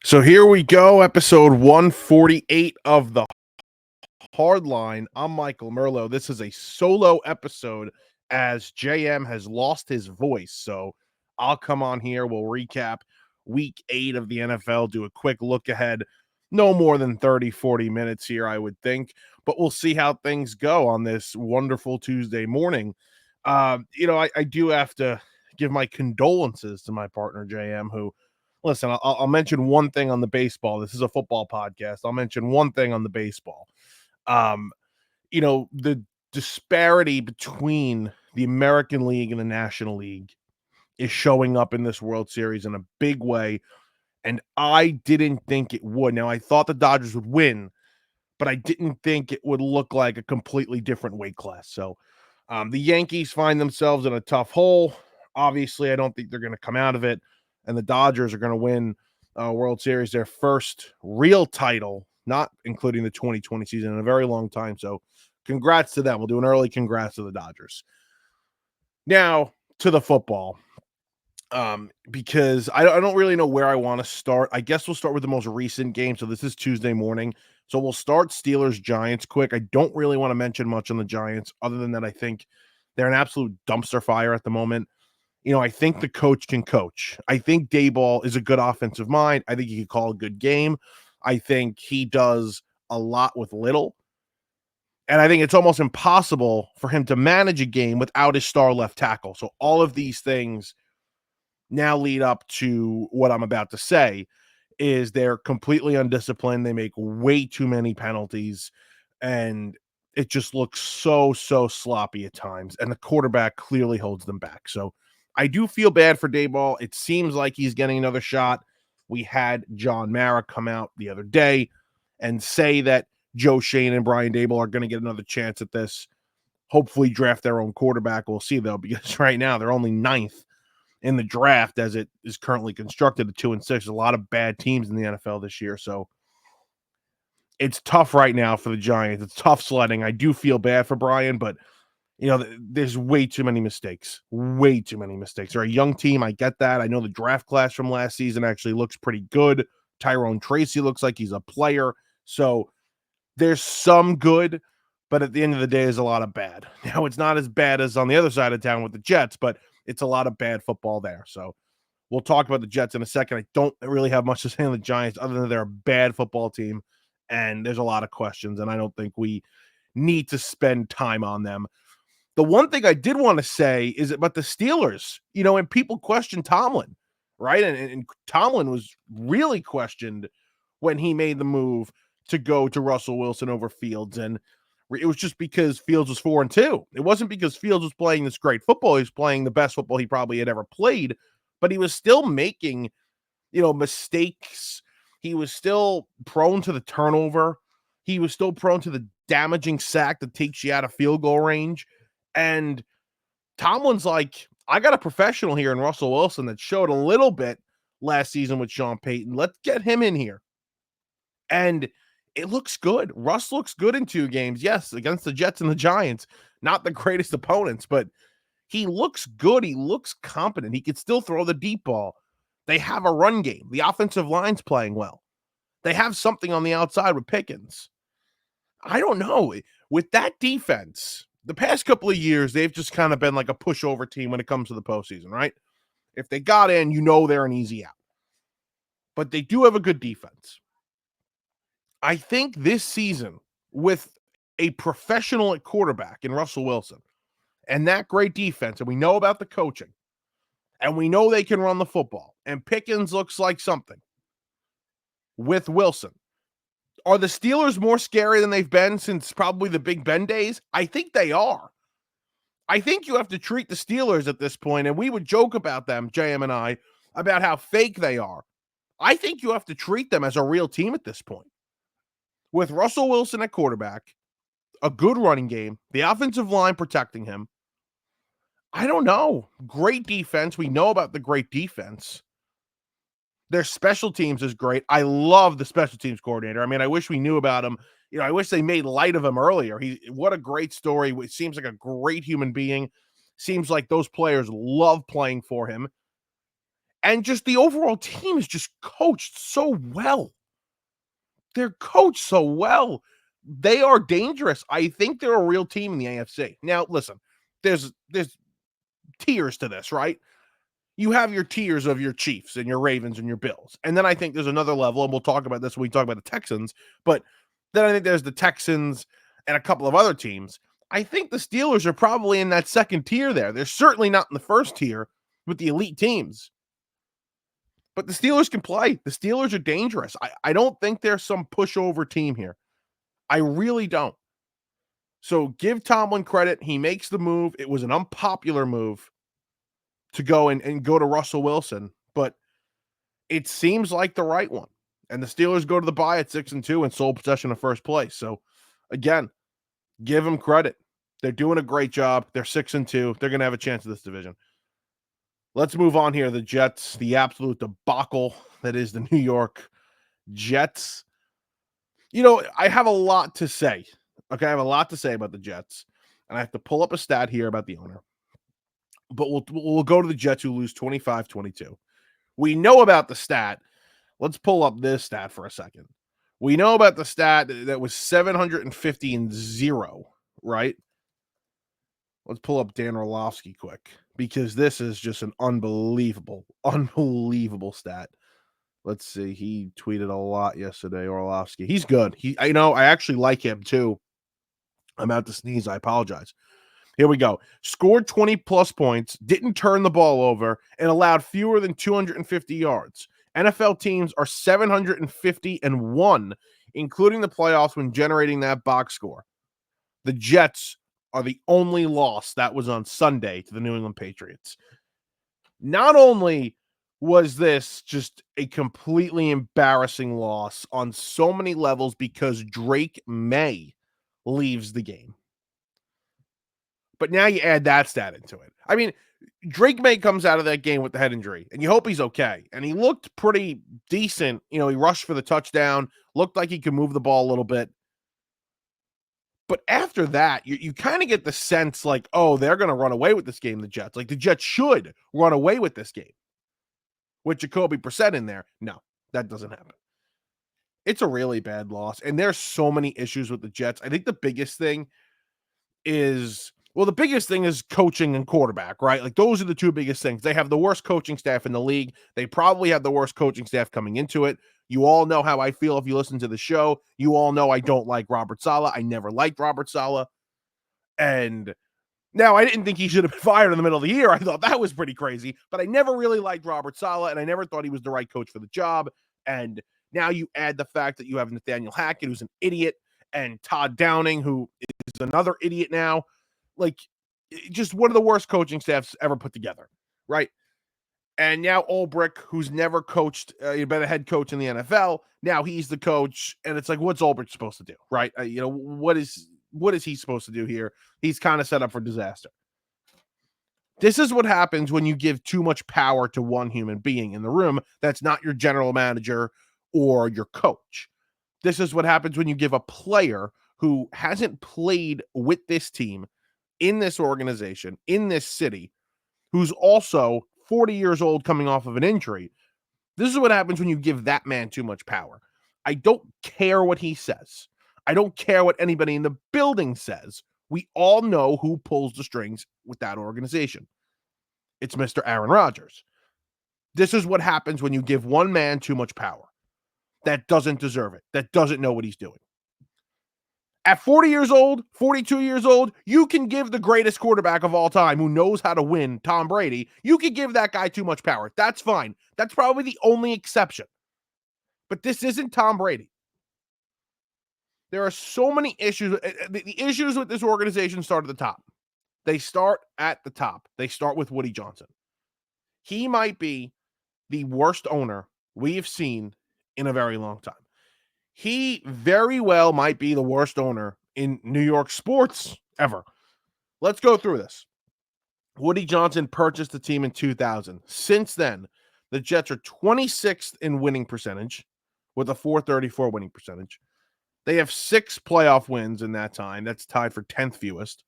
So here we go, episode 148 of the Hardline. I'm Michael Merlo. This is a solo episode as JM has lost his voice. So I'll come on here. We'll recap week 8 of the NFL, do a quick look ahead. No more than 30, 40 minutes here, I would think. But we'll see how things go on this wonderful Tuesday morning. I do have to give my condolences to my partner, JM, who listen, I'll mention one thing on the baseball. This is a football podcast. I'll mention one thing on the baseball. Um, the disparity between the American League and the National League is showing up in this World Series in a big way. And I didn't think it would. Now, I thought the Dodgers would win, but I didn't think it would look like a completely different weight class. So the Yankees find themselves in a tough hole. Obviously, I don't think they're going to come out of it. And the Dodgers are going to win World Series, their first real title, not including the 2020 season, in a very long time. So congrats to them. We'll do an early congrats to the Dodgers. Now to the football. Because I don't really know where I want to start. I guess we'll start with the most recent game. So this is Tuesday morning. So we'll start Steelers-Giants quick. I don't really want to mention much on the Giants other than that I think they're an absolute dumpster fire at the moment. I think the coach can coach. I think Daboll is a good offensive mind. I think he can call a good game. I think he does a lot with little. And I think it's almost impossible for him to manage a game without his star left tackle. So all of these things now lead up to what I'm about to say is they're completely undisciplined. They make way too many penalties, and it just looks so sloppy at times. And the quarterback clearly holds them back. So I do feel bad for Daboll. It seems like he's getting another shot. We had John Mara come out the other day and say that Joe Shane and Brian Daboll are going to get another chance at this. Hopefully draft their own quarterback. We'll see, though, because right now they're only 9th in the draft as it is currently constructed at 2-6. There's a lot of bad teams in the NFL this year. So it's tough right now for the Giants. It's tough sledding. I do feel bad for Brian, but there's way too many mistakes. Way too many mistakes. They're a young team. I get that. I know the draft class from last season actually looks pretty good. Tyrone Tracy looks like he's a player. So there's some good, but at the end of the day, there's a lot of bad. Now, it's not as bad as on the other side of town with the Jets, but it's a lot of bad football there. So we'll talk about the Jets in a second. I don't really have much to say on the Giants other than they're a bad football team, and there's a lot of questions, and I don't think we need to spend time on them. The one thing I did want to say is about the Steelers, and people question Tomlin, right? And Tomlin was really questioned when he made the move to go to Russell Wilson over Fields. And it was just because Fields was 4-2. It wasn't because Fields was playing this great football. He was playing the best football he probably had ever played, but he was still making, mistakes. He was still prone to the turnover. He was still prone to the damaging sack that takes you out of field goal range. And Tomlin's like, I got a professional here in Russell Wilson that showed a little bit last season with Sean Payton. Let's get him in here. And it looks good. Russ looks good in 2 games. Yes, against the Jets and the Giants. Not the greatest opponents, but he looks good. He looks competent. He could still throw the deep ball. They have a run game. The offensive line's playing well. They have something on the outside with Pickens. I don't know. With that defense, the past couple of years, they've just kind of been like a pushover team when it comes to the postseason, right? If they got in, they're an easy out. But they do have a good defense. I think this season, with a professional at quarterback in Russell Wilson and that great defense, and we know about the coaching, and we know they can run the football, and Pickens looks like something with Wilson. Are the Steelers more scary than they've been since probably the Big Ben days? I think they are. I think you have to treat the Steelers at this point, and we would joke about them, JM and I, about how fake they are. I think you have to treat them as a real team at this point. With Russell Wilson at quarterback, a good running game, the offensive line protecting him. I don't know. Great defense. We know about the great defense. Their special teams is great. I love the special teams coordinator. I mean, I wish we knew about him. I wish they made light of him earlier. What a great story. It seems like a great human being. Seems like those players love playing for him. And just the overall team is just coached so well. They're coached so well. They are dangerous. I think they're a real team in the AFC. Now, listen, there's tiers to this, right? You have your tiers of your Chiefs and your Ravens and your Bills. And then I think there's another level, and we'll talk about this when we talk about the Texans, but then I think there's the Texans and a couple of other teams. I think the Steelers are probably in that second tier there. They're certainly not in the first tier with the elite teams. But the Steelers can play. The Steelers are dangerous. I don't think there's some pushover team here. I really don't. So give Tomlin credit. He makes the move. It was an unpopular move to go and go to Russell Wilson, but it seems like the right one. And the Steelers go to the bye at 6-2 and sole possession of first place. So again, give them credit. They're doing a great job. They're 6-2. They're going to have a chance in this division. Let's move on here. The Jets, the absolute debacle that is the New York Jets. You know, I have a lot to say. Okay, I have a lot to say about the Jets. And I have to pull up a stat here about the owner. But we'll go to the Jets who lose 25-22. We know about the stat. Let's pull up this stat for a second. We know about the stat that was 750-0, right? Let's pull up Dan Orlovsky quick because this is just an unbelievable stat. Let's see. He tweeted a lot yesterday, Orlovsky. He's good. I actually like him too. I'm about to sneeze. I apologize. Here we go. Scored 20-plus points, didn't turn the ball over, and allowed fewer than 250 yards. NFL teams are 750-1, including the playoffs when generating that box score. The Jets are the only loss that was on Sunday to the New England Patriots. Not only was this just a completely embarrassing loss on so many levels because Drake May leaves the game, but now you add that stat into it. I mean, Drake May comes out of that game with the head injury, and you hope he's okay. And he looked pretty decent. You know, he rushed for the touchdown, looked like he could move the ball a little bit. But after that, you kind of get the sense like, oh, they're going to run away with this game, the Jets. Like the Jets should run away with this game. With Jacoby Brissett in there. No, that doesn't happen. It's a really bad loss. And there's so many issues with the Jets. I think the biggest thing is coaching and quarterback, right? Like those are the two biggest things. They have the worst coaching staff in the league. They probably have the worst coaching staff coming into it. You all know how I feel if you listen to the show. You all know I don't like Robert Saleh. I never liked Robert Saleh. And now I didn't think he should have been fired in the middle of the year. I thought that was pretty crazy, but I never really liked Robert Saleh, and I never thought he was the right coach for the job. And now you add the fact that you have Nathaniel Hackett, who's an idiot, and Todd Downing, who is another idiot now. Like, just one of the worst coaching staffs ever put together, right? And now Ulbrich, who's never coached, been a head coach in the NFL, now he's the coach, and it's like, what's Ulbrich supposed to do, right? What is he supposed to do here? He's kind of set up for disaster. This is what happens when you give too much power to one human being in the room that's not your general manager or your coach. This is what happens when you give a player who hasn't played with this team, in this organization, in this city, who's also 40 years old coming off of an injury. This is what happens when you give that man too much power. I don't care what he says. I don't care what anybody in the building says. We all know who pulls the strings with that organization. It's Mr. Aaron Rodgers. This is what happens when you give one man too much power that doesn't deserve it, that doesn't know what he's doing. At 40 years old, 42 years old, you can give the greatest quarterback of all time who knows how to win, Tom Brady, you can give that guy too much power. That's fine. That's probably the only exception. But this isn't Tom Brady. There are so many issues. The issues with this organization start at the top. They start at the top. They start with Woody Johnson. He might be the worst owner we've seen in a very long time. He very well might be the worst owner in New York sports ever. Let's go through this. Woody Johnson purchased the team in 2000. Since then, the Jets are 26th in winning percentage with a .434 winning percentage. They have 6 playoff wins in that time. That's tied for 10th fewest.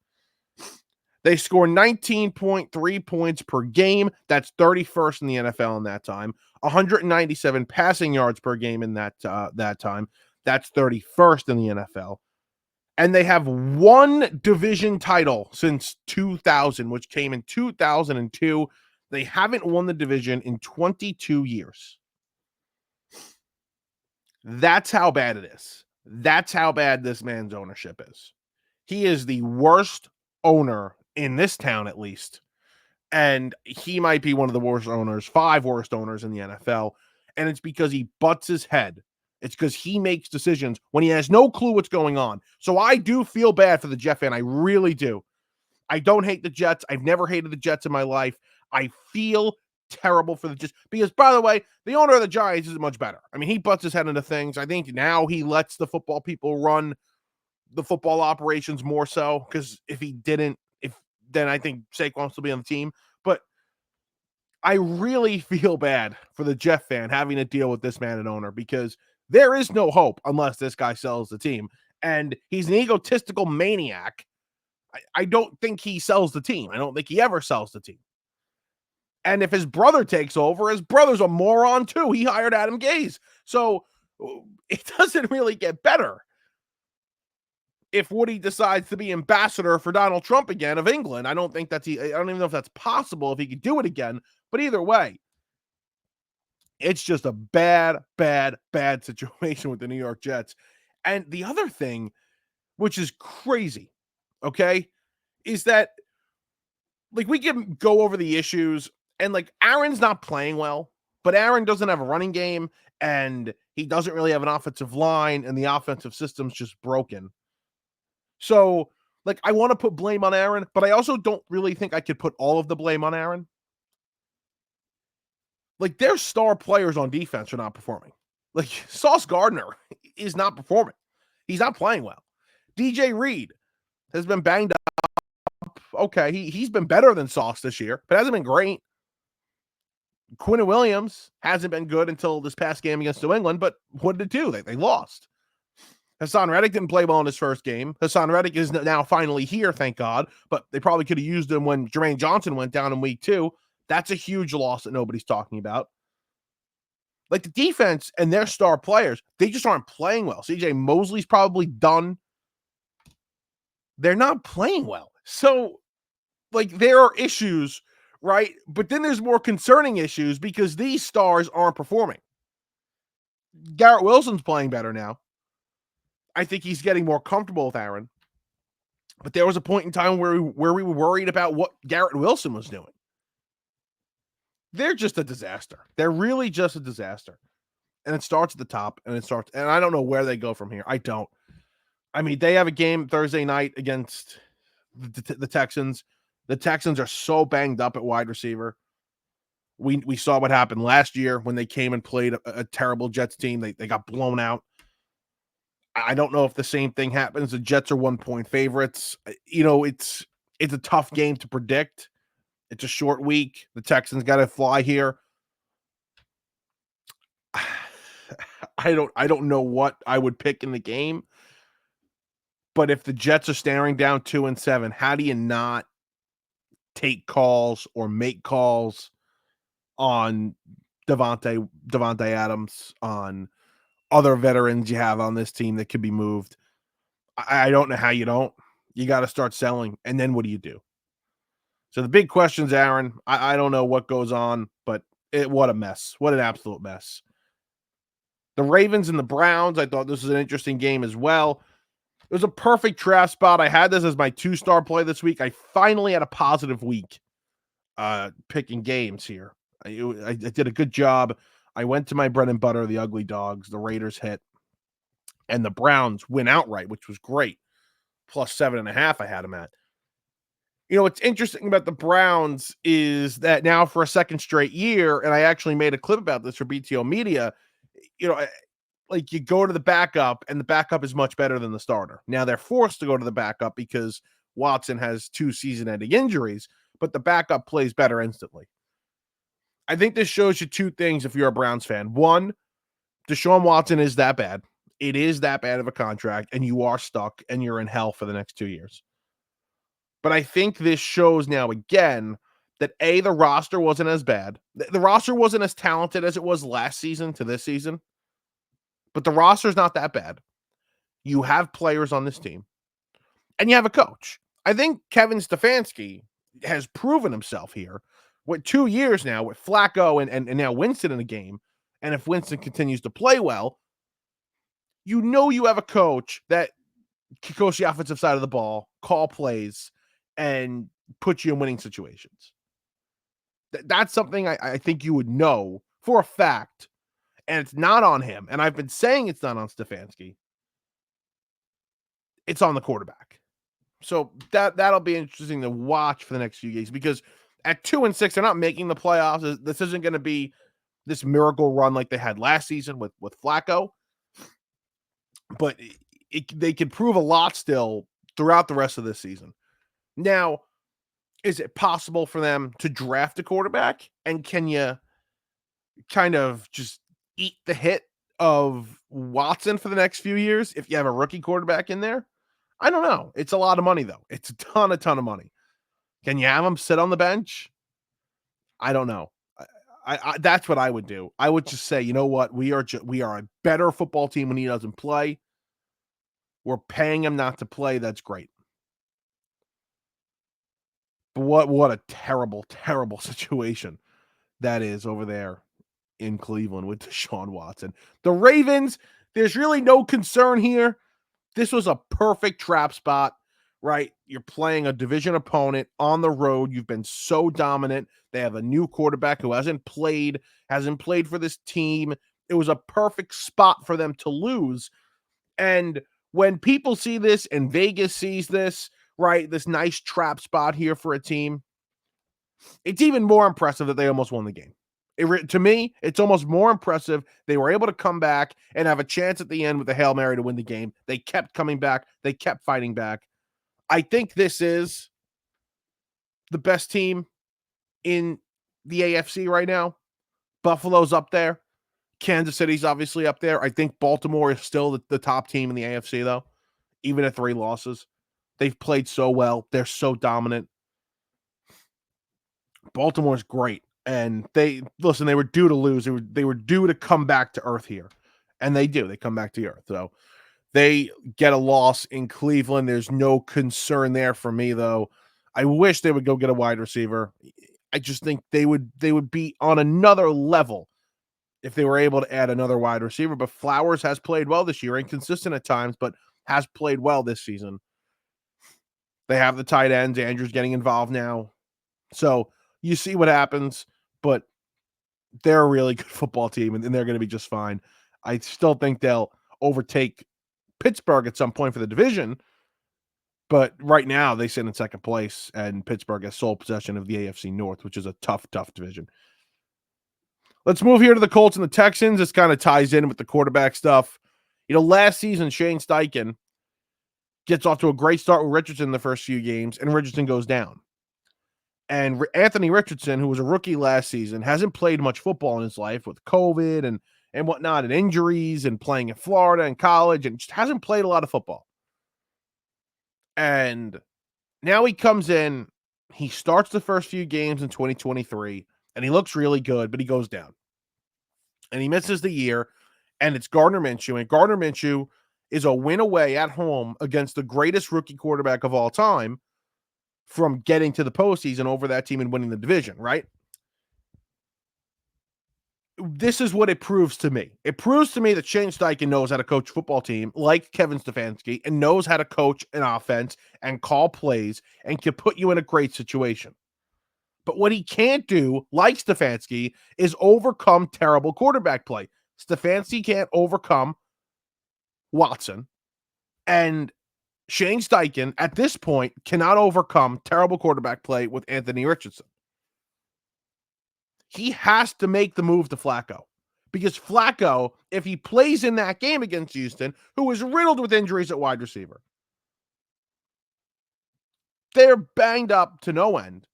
They score 19.3 points per game. That's 31st in the NFL in that time. 197 passing yards per game in that time. That's 31st in the NFL. And they have one division title since 2000, which came in 2002. They haven't won the division in 22 years. That's how bad it is. That's how bad this man's ownership is. He is the worst owner in this town, at least. And he might be one of the worst owners, 5 worst owners in the NFL. And it's because he butts his head. It's because he makes decisions when he has no clue what's going on. So I do feel bad for the Jet fan. I really do. I don't hate the Jets. I've never hated the Jets in my life. I feel terrible for the Jets because, by the way, the owner of the Giants is much better. I mean, he butts his head into things. I think now he lets the football people run the football operations more so, because if he didn't, then I think Saquon will still be on the team. But I really feel bad for the Jet fan having to deal with this man and owner, because there is no hope unless this guy sells the team. And he's an egotistical maniac. I don't think he sells the team. I don't think he ever sells the team. And if his brother takes over, his brother's a moron too. He hired Adam Gase. So it doesn't really get better if Woody decides to be ambassador for Donald Trump again of England. I don't think I don't even know if that's possible, if he could do it again. But either way, it's just a bad, bad, bad situation with the New York Jets. And the other thing, which is crazy, okay, is that, like, we can go over the issues, and, like, Aaron's not playing well, but Aaron doesn't have a running game, and he doesn't really have an offensive line, and the offensive system's just broken. So, like, I want to put blame on Aaron, but I also don't really think I could put all of the blame on Aaron. Like, their star players on defense are not performing. Like, Sauce Gardner is not performing. He's not playing well. DJ Reed has been banged up. Okay, he's been better than Sauce this year, but hasn't been great. Quinn Williams hasn't been good until this past game against New England, but what did it do? They lost. Hassan Reddick didn't play well in his first game. Hassan Reddick is now finally here, thank God, but they probably could have used him when Jermaine Johnson went down in week 2. That's a huge loss that nobody's talking about. Like, the defense and their star players, they just aren't playing well. CJ Mosley's probably done. They're not playing well. So, like, there are issues, right? But then there's more concerning issues because these stars aren't performing. Garrett Wilson's playing better now. I think he's getting more comfortable with Aaron. But there was a point in time where we were worried about what Garrett Wilson was doing. They're just a disaster. They're really just a disaster. And it starts at the top, and I don't know where they go from here. I don't. I mean, they have a game Thursday night against the Texans. The Texans are so banged up at wide receiver. We saw what happened last year when they came and played a terrible Jets team. They got blown out. I don't know if the same thing happens. The Jets are 1-point favorites. You know, it's a tough game to predict. It's a short week. The Texans got to fly here. I don't know what I would pick in the game. But if the Jets are staring down 2-7, how do you not take calls or make calls on Devontae Adams, on other veterans you have on this team that could be moved? I don't know how you don't. You got to start selling, and then what do you do? So the big questions, Aaron, I don't know what goes on, but what a mess. What an absolute mess. The Ravens and the Browns, I thought this was an interesting game as well. It was a perfect draft spot. I had this as my 2-star play this week. I finally had a positive week picking games here. I did a good job. I went to my bread and butter, the ugly dogs. The Raiders hit, and the Browns win outright, which was great. Plus 7.5, I had them at. You know, what's interesting about the Browns is that now for a second straight year, and I actually made a clip about this for BTO Media, you know, like, you go to the backup, and the backup is much better than the starter. Now they're forced to go to the backup because Watson has 2 season-ending injuries, but the backup plays better instantly. I think this shows you 2 things if you're a Browns fan. One, Deshaun Watson is that bad. It is that bad of a contract, and you are stuck, and you're in hell for the next 2 years. But I think this shows now again that A, the roster wasn't as bad. The roster wasn't as talented as it was last season to this season, but the roster's not that bad. You have players on this team, and you have a coach. I think Kevin Stefanski has proven himself here with 2 years now with Flacco and now Winston in the game. And if Winston continues to play well, you know you have a coach that can coach the offensive side of the ball, call plays, and put you in winning situations. That's something I think you would know for a fact, and it's not on him. And I've been saying it's not on Stefanski. It's on the quarterback. So that'll be interesting to watch for the next few games because at 2-6, they're not making the playoffs. This isn't going to be this miracle run like they had last season with Flacco, but they can prove a lot still throughout the rest of this season. Now, is it possible for them to draft a quarterback? And can you kind of just eat the hit of Watson for the next few years if you have a rookie quarterback in there? I don't know. It's a lot of money, though. It's a ton of money. Can you have him sit on the bench? I don't know. I that's what I would do. I would just say, you know what? We are a better football team when he doesn't play. We're paying him not to play. That's great. But what a terrible, terrible situation that is over there in Cleveland with Deshaun Watson. The Ravens, there's really no concern here. This was a perfect trap spot, right? You're playing a division opponent on the road. You've been so dominant. They have a new quarterback who hasn't played for this team. It was a perfect spot for them to lose. And when people see this and Vegas sees this, right, this nice trap spot here for a team, it's even more impressive that they almost won the game. To me, it's almost more impressive. They were able to come back and have a chance at the end with a Hail Mary to win the game. They kept coming back. They kept fighting back. I think this is the best team in the AFC right now. Buffalo's up there. Kansas City's obviously up there. I think Baltimore is still the top team in the AFC, though, even at 3 losses. They've played so well. They're so dominant. Baltimore's great. And they were due to lose. They were due to come back to earth here. And they do. They come back to earth. So they get a loss in Cleveland. There's no concern there for me, though. I wish they would go get a wide receiver. I just think they would be on another level if they were able to add another wide receiver. But Flowers has played well this year, inconsistent at times, but has played well this season. They have the tight ends. Andrew's getting involved now. So you see what happens, but they're a really good football team, and they're going to be just fine. I still think they'll overtake Pittsburgh at some point for the division, but right now they sit in second place, and Pittsburgh has sole possession of the AFC North, which is a tough division. Let's move here to the Colts and the Texans. This kind of ties in with the quarterback stuff. Last season, Shane Steichen gets off to a great start with Richardson in the first few games, and Richardson goes down. And Anthony Richardson, who was a rookie last season, hasn't played much football in his life with COVID and whatnot, and injuries, and playing in Florida and college, and just hasn't played a lot of football. And now he comes in, he starts the first few games in 2023, and he looks really good, but he goes down. And he misses the year, and it's Gardner Minshew. And Gardner Minshew is a win away at home against the greatest rookie quarterback of all time from getting to the postseason over that team and winning the division, right? This is what it proves to me. It proves to me that Shane Steichen knows how to coach a football team like Kevin Stefanski and knows how to coach an offense and call plays and can put you in a great situation. But what he can't do, like Stefanski, is overcome terrible quarterback play. Stefanski can't overcome Watson, and Shane Steichen, at this point, cannot overcome terrible quarterback play with Anthony Richardson. He has to make the move to Flacco. Because Flacco, if he plays in that game against Houston, who is riddled with injuries at wide receiver, they're banged up to no end.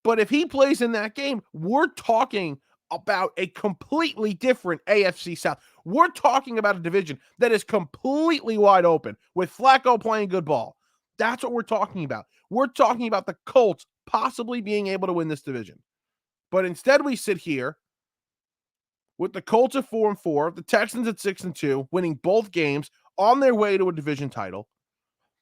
But if he plays in that game, we're talking about a completely different AFC South. We're talking about a division that is completely wide open with Flacco playing good ball. That's what we're talking about. We're talking about the Colts possibly being able to win this division. But instead, we sit here with the Colts at 4-4, the Texans at 6-2, winning both games on their way to a division title.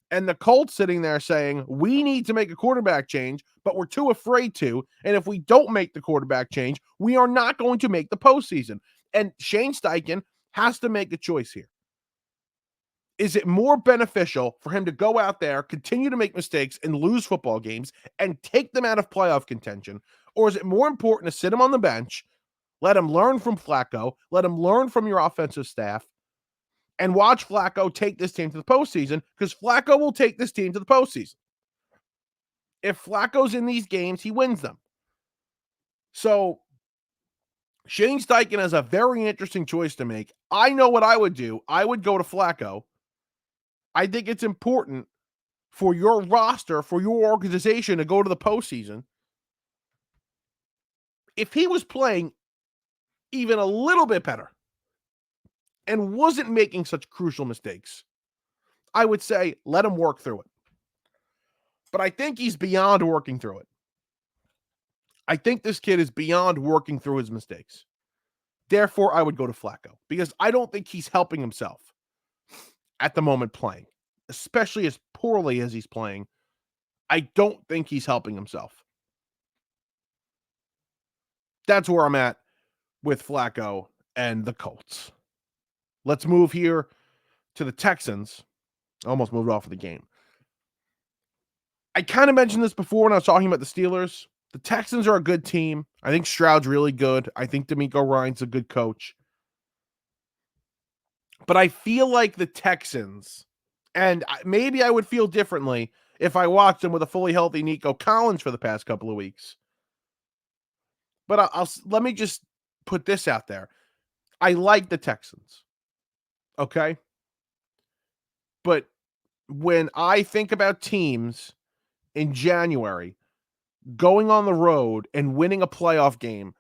And the Colts sitting there saying, we need to make a quarterback change, but we're too afraid to. And if we don't make the quarterback change, we are not going to make the postseason. And Shane Steichen has to make a choice here. Is it more beneficial for him to go out there, continue to make mistakes, and lose football games and take them out of playoff contention? Or is it more important to sit him on the bench, let him learn from Flacco, let him learn from your offensive staff, and watch Flacco take this team to the postseason? Because Flacco will take this team to the postseason. If Flacco's in these games, he wins them. So Shane Steichen has a very interesting choice to make. I know what I would do. I would go to Flacco. I think it's important for your roster, for your organization to go to the postseason. If he was playing even a little bit better and wasn't making such crucial mistakes, I would say let him work through it. But I think he's beyond working through it. I think this kid is beyond working through his mistakes. Therefore, I would go to Flacco because I don't think he's helping himself at the moment playing, especially as poorly as he's playing. I don't think he's helping himself. That's where I'm at with Flacco and the Colts. Let's move here to the Texans. I almost moved off of the game. I kind of mentioned this before when I was talking about the Steelers. The Texans are a good team. I think Stroud's really good. I think D'Amico Ryan's a good coach. But I feel like the Texans, and maybe I would feel differently if I watched them with a fully healthy Nico Collins for the past couple of weeks. But let me just put this out there. I like the Texans. Okay? But when I think about teams in January going on the road and winning a playoff game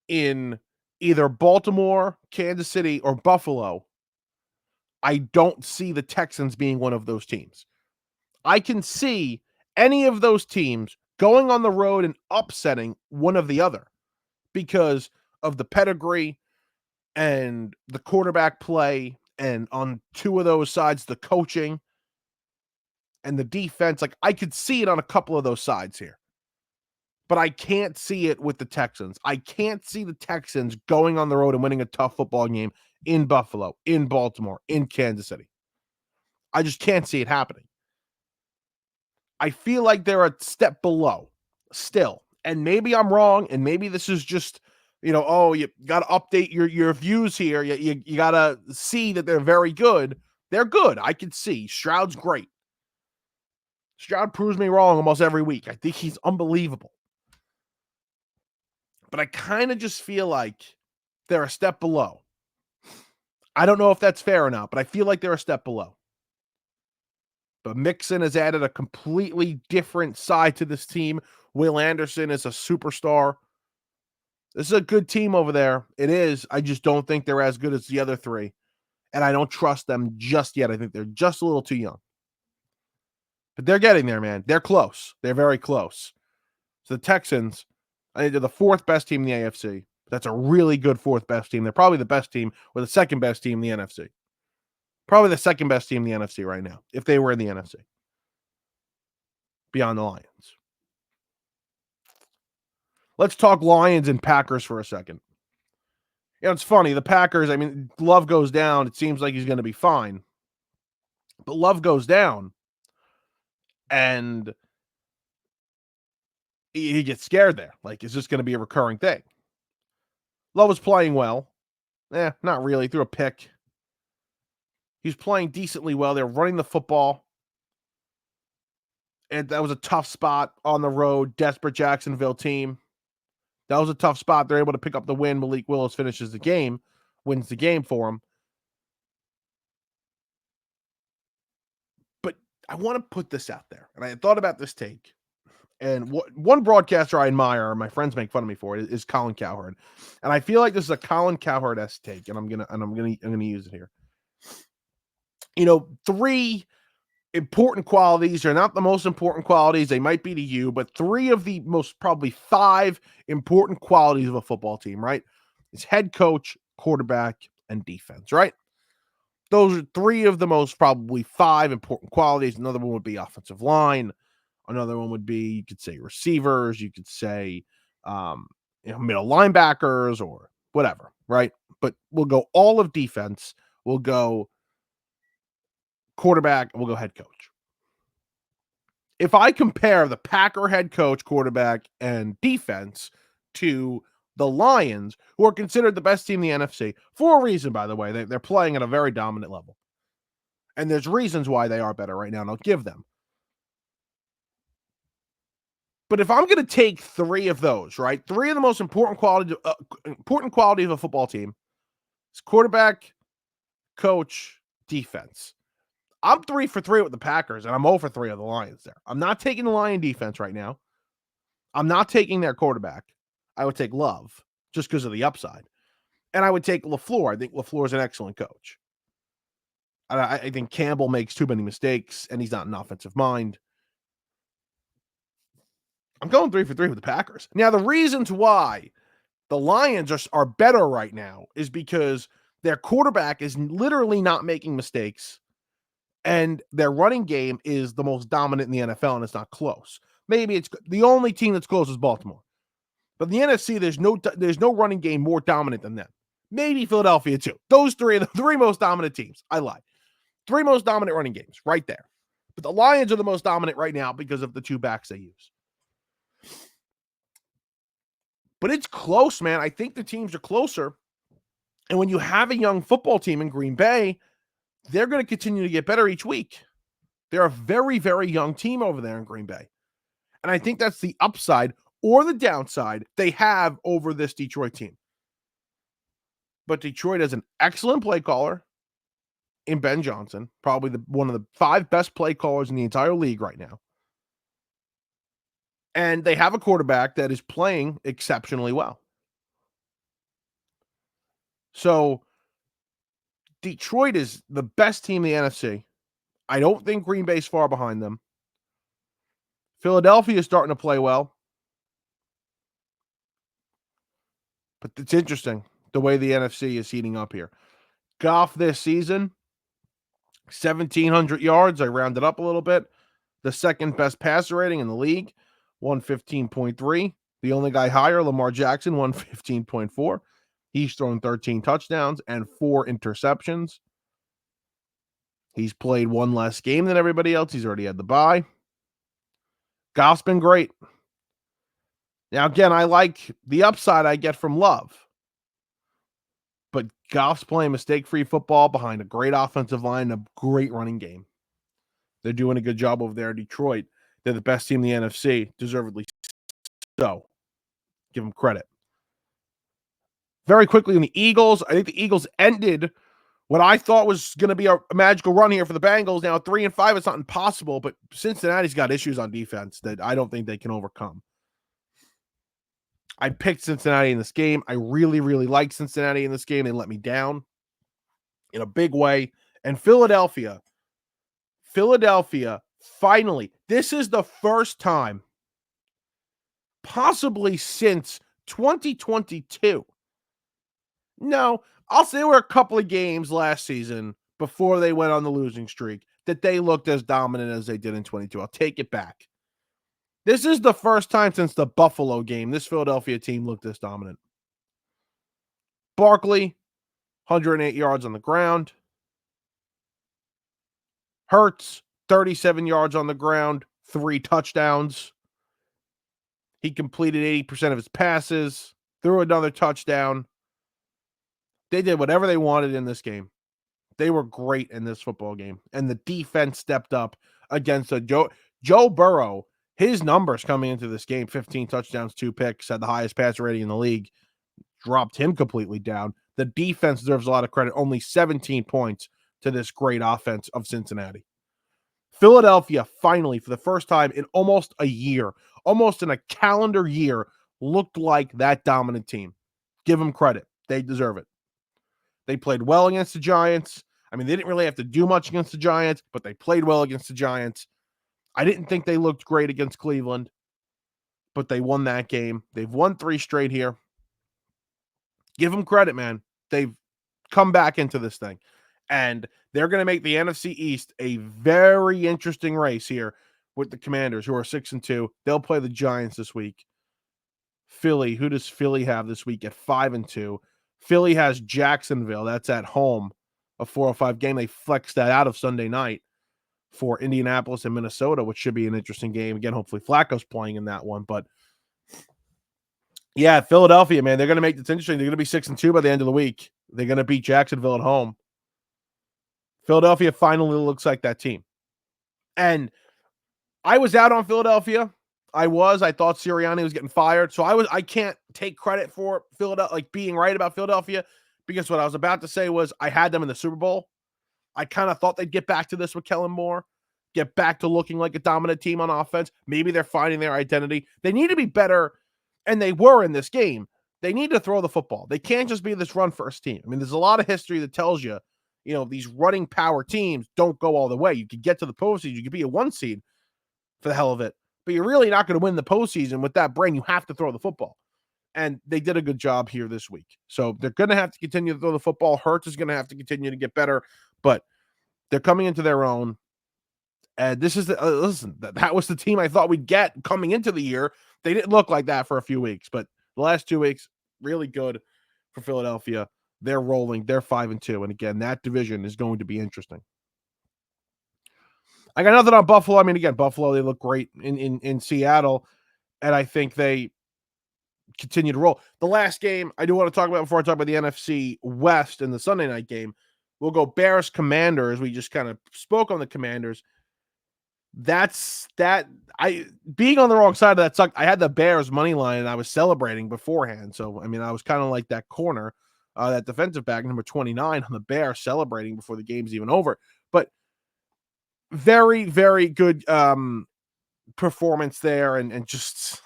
in either Baltimore, Kansas City, or Buffalo, I don't see the Texans being one of those teams. I can see any of those teams going on the road and upsetting one of the other because of the pedigree and the quarterback play, and on two of those sides, the coaching and the defense. Like, I could see it on a couple of those sides here. But I can't see it with the Texans. I can't see the Texans going on the road and winning a tough football game in Buffalo, in Baltimore, in Kansas City. I just can't see it happening. I feel like they're a step below still. And maybe I'm wrong, and maybe this is just, you got to update your views here. You got to see that they're very good. They're good. I can see. Stroud's great. Stroud proves me wrong almost every week. I think he's unbelievable. But I kind of just feel like they're a step below. I don't know if that's fair or not, but I feel like they're a step below. But Mixon has added a completely different side to this team. Will Anderson is a superstar. This is a good team over there. It is. I just don't think they're as good as the other three. And I don't trust them just yet. I think they're just a little too young. But they're getting there, man. They're close. They're very close. So the Texans, I think they're the fourth best team in the AFC. That's a really good fourth best team. They're probably the best team or the second best team in the NFC. Probably the second best team in the NFC right now, if they were in the NFC. Beyond the Lions. Let's talk Lions and Packers for a second. It's funny. The Packers, Love goes down. It seems like he's going to be fine. But Love goes down, and he gets scared there. Like, is this going to be a recurring thing? Love was playing well. Not really. Threw a pick. He's playing decently well. They're running the football. And that was a tough spot on the road. Desperate Jacksonville team. That was a tough spot. They're able to pick up the win. Malik Willis finishes the game. Wins the game for him. But I want to put this out there. And I thought about this take. And one broadcaster I admire, my friends make fun of me for it, is Colin Cowherd. And I feel like this is a Colin Cowherd-esque take, and I'm gonna use it here. 3 important qualities are not the most important qualities. They might be to you, but three of the most probably five important qualities of a football team, right? It's head coach, quarterback, and defense, right? Those are three of the most probably five important qualities. Another one would be offensive line. Another one would be, you could say receivers. You could say, middle linebackers or whatever, right? But we'll go all of defense. We'll go quarterback. And we'll go head coach. If I compare the Packer head coach, quarterback, and defense to the Lions, who are considered the best team in the NFC, for a reason, by the way, they're playing at a very dominant level. And there's reasons why they are better right now, and I'll give them. But if I'm going to take three of those, right, three of the most important qualities of a football team is quarterback, coach, defense. I'm 3 for 3 with the Packers, and I'm 0 for 3 of the Lions there. I'm not taking the Lion defense right now. I'm not taking their quarterback. I would take Love just because of the upside. And I would take LaFleur. I think LaFleur is an excellent coach. I think Campbell makes too many mistakes, and he's not an offensive mind. I'm going 3 for 3 with the Packers. Now, the reasons why the Lions are better right now is because their quarterback is literally not making mistakes, and their running game is the most dominant in the NFL, and it's not close. Maybe it's the only team that's close is Baltimore. But in the NFC, there's no running game more dominant than them. Maybe Philadelphia, too. Those three are the three most dominant teams. I lied. Three most dominant running games right there. But the Lions are the most dominant right now because of the two backs they use. But it's close, man. I think the teams are closer. And when you have a young football team in Green Bay, they're going to continue to get better each week. They're a very, very young team over there in Green Bay. And I think that's the upside or the downside they have over this Detroit team. But Detroit has an excellent play caller in Ben Johnson, probably one of the 5 best play callers in the entire league right now. And they have a quarterback that is playing exceptionally well. So Detroit is the best team in the NFC. I don't think Green Bay's far behind them. Philadelphia is starting to play well. But it's interesting the way the NFC is heating up here. Goff this season, 1,700 yards. I rounded up a little bit. The second best passer rating in the league, 115.3. The only guy higher, Lamar Jackson, 115.4. He's thrown 13 touchdowns and 4 interceptions. He's played one less game than everybody else. He's already had the bye. Goff's been great. Now, again, I like the upside I get from Love. But Goff's playing mistake-free football behind a great offensive line, a great running game. They're doing a good job over there in Detroit. They're the best team in the NFC, deservedly so. Give them credit. Very quickly on the Eagles, I think the Eagles ended what I thought was going to be a magical run here for the Bengals. Now 3-5, it's not impossible, but Cincinnati's got issues on defense that I don't think they can overcome. I picked Cincinnati in this game. I really, really like Cincinnati in this game. They let me down in a big way. And Philadelphia, finally, this is the first time, possibly since 2022. No, I'll say there were a couple of games last season before they went on the losing streak that they looked as dominant as they did in 22. I'll take it back. This is the first time since the Buffalo game this Philadelphia team looked this dominant. Barkley, 108 yards on the ground. Hurts, 37 yards on the ground, 3 touchdowns. He completed 80% of his passes, threw another touchdown. They did whatever they wanted in this game. They were great in this football game. And the defense stepped up against Joe Burrow. His numbers coming into this game, 15 touchdowns, 2 picks, had the highest passer rating in the league, dropped him completely down. The defense deserves a lot of credit. Only 17 points to this great offense of Cincinnati. Philadelphia finally, for the first time in almost a year, almost in a calendar year, looked like that dominant team. Give them credit. They deserve it. They played well against the Giants. I mean, they didn't really have to do much against the Giants, but they played well against the Giants. I didn't think they looked great against Cleveland, but they won that game. They've won 3 straight here. Give them credit, man. They've come back into this thing. And they're going to make the NFC East a very interesting race here with the Commanders, who are 6-2. They'll play the Giants this week. Philly, who does Philly have this week at 5-2? Philly has Jacksonville. That's at home, a 4:05 game. They flexed that out of Sunday night for Indianapolis and Minnesota, which should be an interesting game. Again, hopefully Flacco's playing in that one. But yeah, Philadelphia, man, they're going to make this interesting. They're going to be 6-2 by the end of the week. They're going to beat Jacksonville at home. Philadelphia finally looks like that team. And I was out on Philadelphia. I thought Sirianni was getting fired. So I can't take credit for Philadelphia, like being right about Philadelphia, because what I was about to say was I had them in the Super Bowl. I kind of thought they'd get back to this with Kellen Moore, get back to looking like a dominant team on offense. Maybe they're finding their identity. They need to be better, and they were in this game. They need to throw the football. They can't just be this run-first team. I mean, there's a lot of history that tells you, these running power teams don't go all the way. You could get to the postseason. You could be a 1 seed for the hell of it, but you're really not going to win the postseason with that brain. You have to throw the football. And they did a good job here this week. So they're going to have to continue to throw the football. Hurts is going to have to continue to get better, but they're coming into their own. And this is that was the team I thought we'd get coming into the year. They didn't look like that for a few weeks, but the last 2 weeks, really good for Philadelphia. They're rolling. They're 5-2. And again, that division is going to be interesting. I got nothing on Buffalo. I mean, again, Buffalo, they look great in Seattle, and I think they continue to roll. The last game I do want to talk about before I talk about the NFC West and the Sunday night game, we'll go Bears Commanders. We just kind of spoke on the Commanders. Being on the wrong side of that sucked. I had the Bears money line and I was celebrating beforehand. So, I mean, I was kind of like that corner, that defensive back, number 29 on the Bears, celebrating before the game's even over. But very, very good performance there, and just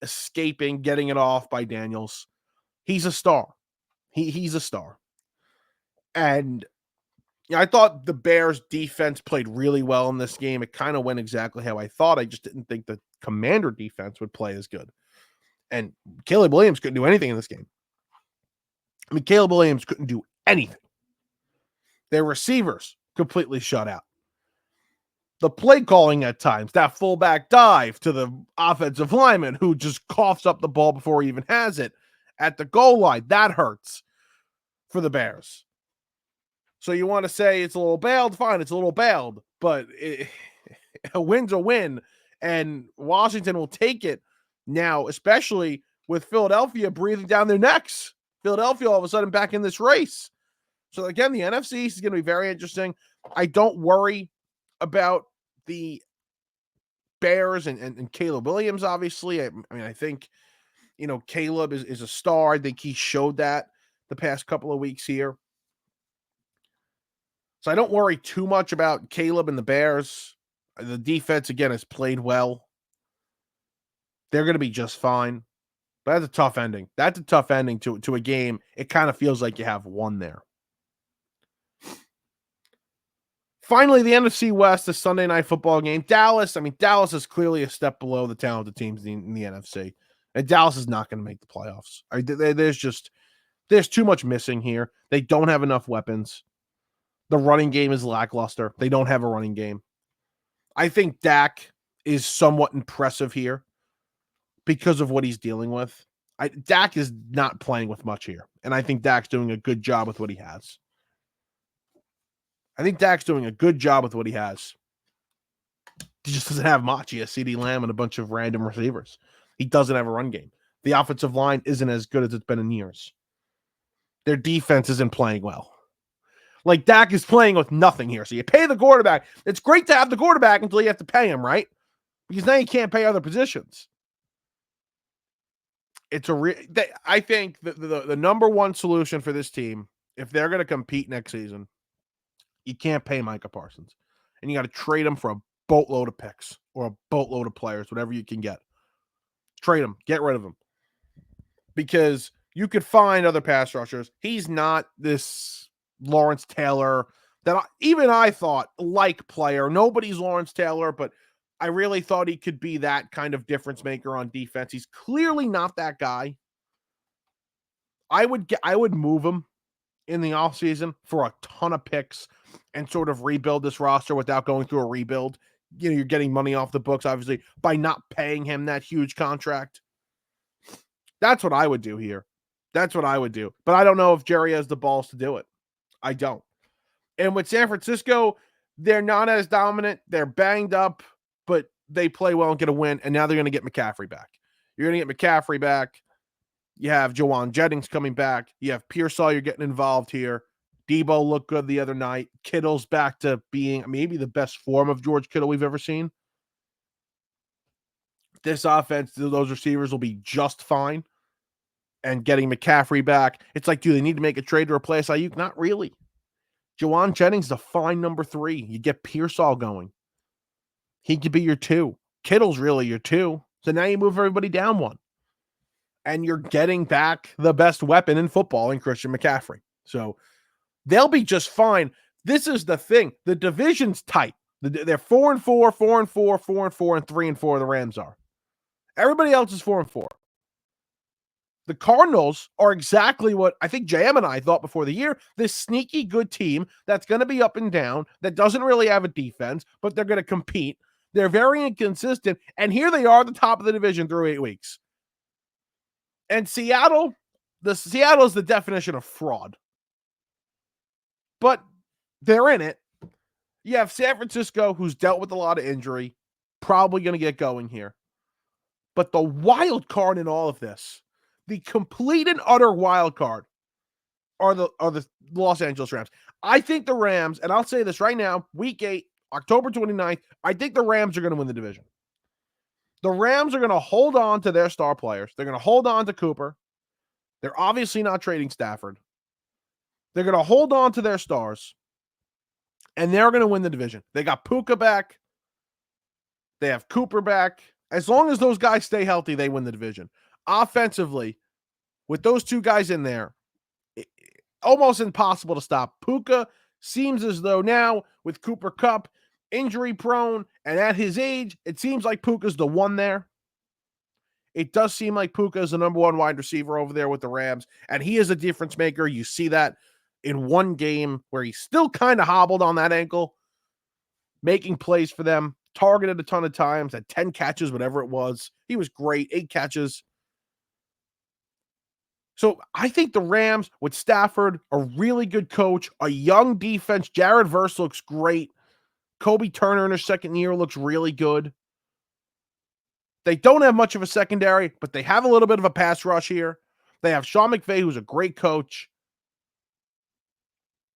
escaping, getting it off by Daniels. He's a star. He's a star. And I thought the Bears defense played really well in this game. It kind of went exactly how I thought. I just didn't think the Commander defense would play as good. And Caleb Williams couldn't do anything in this game. I mean, Caleb Williams couldn't do anything. Their receivers completely shut out. The play calling at times, that fullback dive to the offensive lineman who just coughs up the ball before he even has it at the goal line, that hurts for the Bears. So you want to say it's a little bailed? Fine, it's a little bailed, but a win's a win, and Washington will take it now, especially with Philadelphia breathing down their necks. Philadelphia all of a sudden back in this race. So again, the NFC East is going to be very interesting. I don't worry about the Bears and Caleb Williams, obviously. I mean, I think, Caleb is a star. I think he showed that the past couple of weeks here. So I don't worry too much about Caleb and the Bears. The defense, again, has played well. They're going to be just fine. But that's a tough ending. That's a tough ending to a game. It kind of feels like you have one there. Finally, the NFC West, the Sunday night football game. Dallas is clearly a step below the talented teams in the NFC. And Dallas is not going to make the playoffs. There's too much missing here. They don't have enough weapons. The running game is lackluster. They don't have a running game. I think Dak is somewhat impressive here because of what he's dealing with. Dak is not playing with much here. And I think Dak's doing a good job with what he has. He just doesn't have much. He has CeeDee Lamb and a bunch of random receivers. He doesn't have a run game. The offensive line isn't as good as it's been in years. Their defense isn't playing well. Like, Dak is playing with nothing here. So you pay the quarterback. It's great to have the quarterback until you have to pay him, right? Because now you can't pay other positions. I think the number one solution for this team, if they're going to compete next season, you can't pay Micah Parsons. And you got to trade him for a boatload of picks or a boatload of players, whatever you can get. Trade him. Get rid of him. Because you could find other pass rushers. He's not this Lawrence Taylor that even I thought like player. Nobody's Lawrence Taylor, but I really thought he could be that kind of difference maker on defense. He's clearly not that guy. I would move him in the offseason for a ton of picks and sort of rebuild this roster without going through a rebuild. You're getting money off the books, obviously, by not paying him that huge contract. That's what I would do here. That's what I would do. But I don't know if Jerry has the balls to do it. I don't. And with San Francisco, they're not as dominant. They're banged up, but they play well and get a win. And now they're going to get McCaffrey back. You're going to get McCaffrey back. You have Jawan Jennings coming back. You have Pearsall. You're getting involved here. Debo looked good the other night. Kittle's back to being maybe the best form of George Kittle we've ever seen. This offense, those receivers will be just fine. And getting McCaffrey back, it's like, do they need to make a trade to replace Ayuk? Not really. Jawan Jennings is a fine number 3. You get Pearsall going. He could be your 2. Kittle's really your 2. So now you move everybody down 1. And you're getting back the best weapon in football in Christian McCaffrey. So they'll be just fine. This is the thing. The division's tight. They're 4-4, 4-4, 4-4, and 3-4. The Rams are. Everybody else is 4-4. The Cardinals are exactly what I think JM and I thought before the year. This sneaky good team that's going to be up and down, that doesn't really have a defense, but they're going to compete. They're very inconsistent. And here they are at the top of the division through 8 weeks. And Seattle is the definition of fraud. But they're in it. You have San Francisco, who's dealt with a lot of injury, probably going to get going here. But the wild card in all of this, the complete and utter wild card, are the Los Angeles Rams. I think the Rams, and I'll say this right now, week 8, October 29th, I think the Rams are going to win the division. The Rams are going to hold on to their star players. They're going to hold on to Cooper. They're obviously not trading Stafford. They're going to hold on to their stars, and they're going to win the division. They got Puka back. They have Cooper back. As long as those guys stay healthy, they win the division. Offensively, with those 2 guys in there, almost impossible to stop. Puka seems as though now, with Cooper Kupp injury prone, and at his age, it seems like Puka's the one there. It does seem like Puka is the number 1 wide receiver over there with the Rams, and he is a difference maker. You see that in one game where he's still kind of hobbled on that ankle, making plays for them, targeted a ton of times, had 10 catches, whatever it was. He was great, 8 catches. So I think the Rams with Stafford, a really good coach, a young defense. Jared Verse looks great. Kobe Turner in his second year looks really good. They don't have much of a secondary, but they have a little bit of a pass rush here. They have Sean McVay, who's a great coach.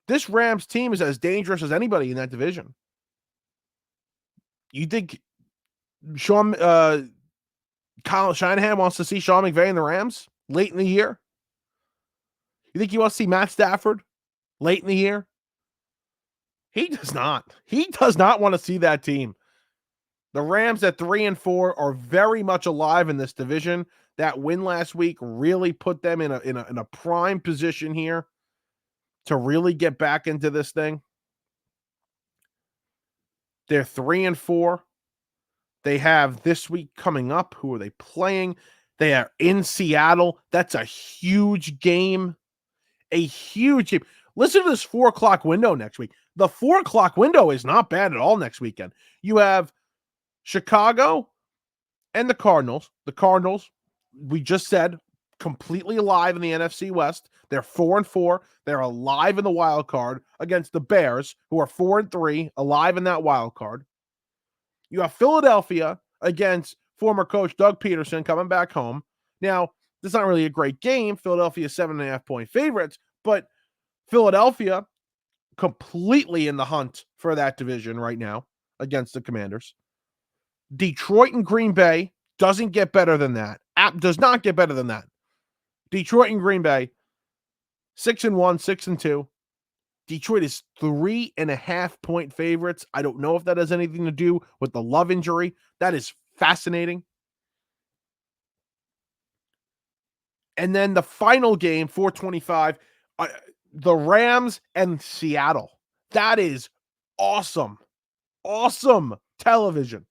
This Rams team is as dangerous as anybody in that division. You think Kyle Shanahan wants to see Sean McVay in the Rams late in the year? You think he wants to see Matt Stafford late in the year? He does not. He does not want to see that team. The Rams at 3-4 are very much alive in this division. That win last week really put them in a prime position here to really get back into this thing. They're 3-4. They have this week coming up. Who are they playing? They are in Seattle. That's a huge game. A huge game. Listen to this 4 o'clock window next week. The 4 o'clock window is not bad at all next weekend. You have Chicago and the Cardinals. The Cardinals, we just said, completely alive in the NFC West. They're 4-4. They're alive in the wild card against the Bears, who are 4-3, alive in that wild card. You have Philadelphia against former coach Doug Peterson coming back home. Now, this is not really a great game. Philadelphia 7.5-point favorites, but Philadelphia completely in the hunt for that division right now against the Commanders. Detroit and Green Bay doesn't get better than that. Does not get better than that. Detroit and Green Bay, 6-1, 6-2. Detroit is 3.5-point favorites. I don't know if that has anything to do with the Love injury. That is fascinating. And then the final game, 425. the Rams and Seattle. That is awesome. Awesome television.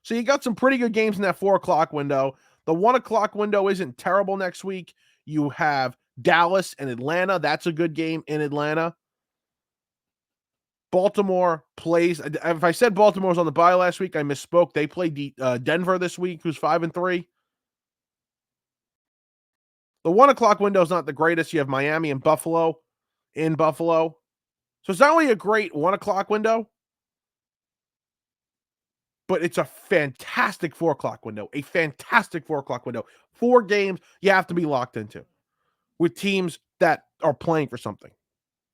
So you got some pretty good games in that 4 o'clock window. The 1 o'clock window isn't terrible next week. You have Dallas and Atlanta. That's a good game in Atlanta. Baltimore plays. If I said Baltimore's on the bye last week, I misspoke. They play Denver this week, who's 5-3. The 1 o'clock window is not the greatest. You have Miami and Buffalo in Buffalo. So it's not only a great 1 o'clock window, but it's a fantastic 4 o'clock window. A fantastic 4 o'clock window. 4 games you have to be locked into with teams that are playing for something.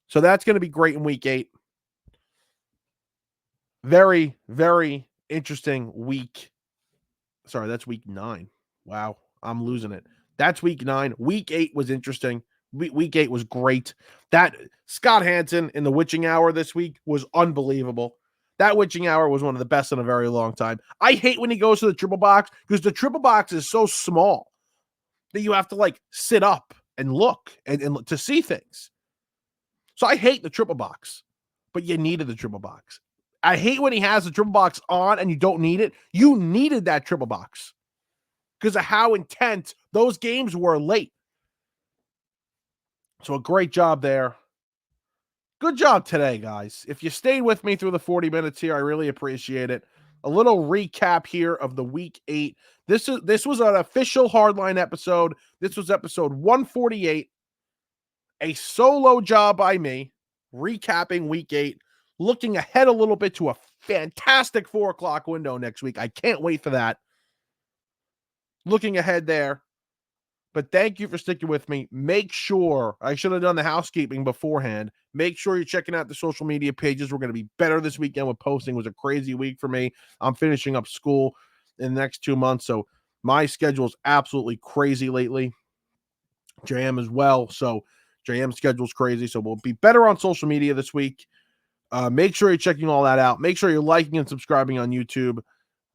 So that's going to be great in week 8. Very, very interesting week. Sorry, that's week 9. Wow, I'm losing it. That's week 9. Week 8 was interesting. Week 8 was great. That Scott Hansen in the witching hour this week was unbelievable. That witching hour was one of the best in a very long time. I hate when he goes to the triple box because the triple box is so small that you have to like sit up and look and to see things. So I hate the triple box, but you needed the triple box. I hate when he has the triple box on and you don't need it. You needed that triple box because of how intense those games were late. So a great job there. Good job today, guys. If you stayed with me through the 40 minutes here, I really appreciate it. A little recap here of the week 8. This was an official Hardline episode. This was episode 148. A solo job by me, recapping week 8, looking ahead a little bit to a fantastic 4 o'clock window next week. I can't wait for that. Looking ahead there. But thank you for sticking with me. Make sure, I should have done the housekeeping beforehand. Make sure you're checking out the social media pages. We're going to be better this weekend with posting. It was a crazy week for me. I'm finishing up school in the next 2 months. So my schedule is absolutely crazy lately. JM as well. So JM's schedule is crazy. So we'll be better on social media this week. Make sure you're checking all that out. Make sure you're liking and subscribing on YouTube,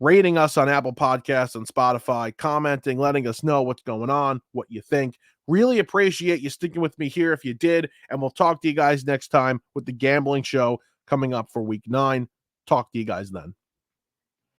rating us on Apple Podcasts and Spotify, commenting, letting us know what's going on, what you think. Really appreciate you sticking with me here if you did. And we'll talk to you guys next time with the Gambling Show coming up for week 9. Talk to you guys then.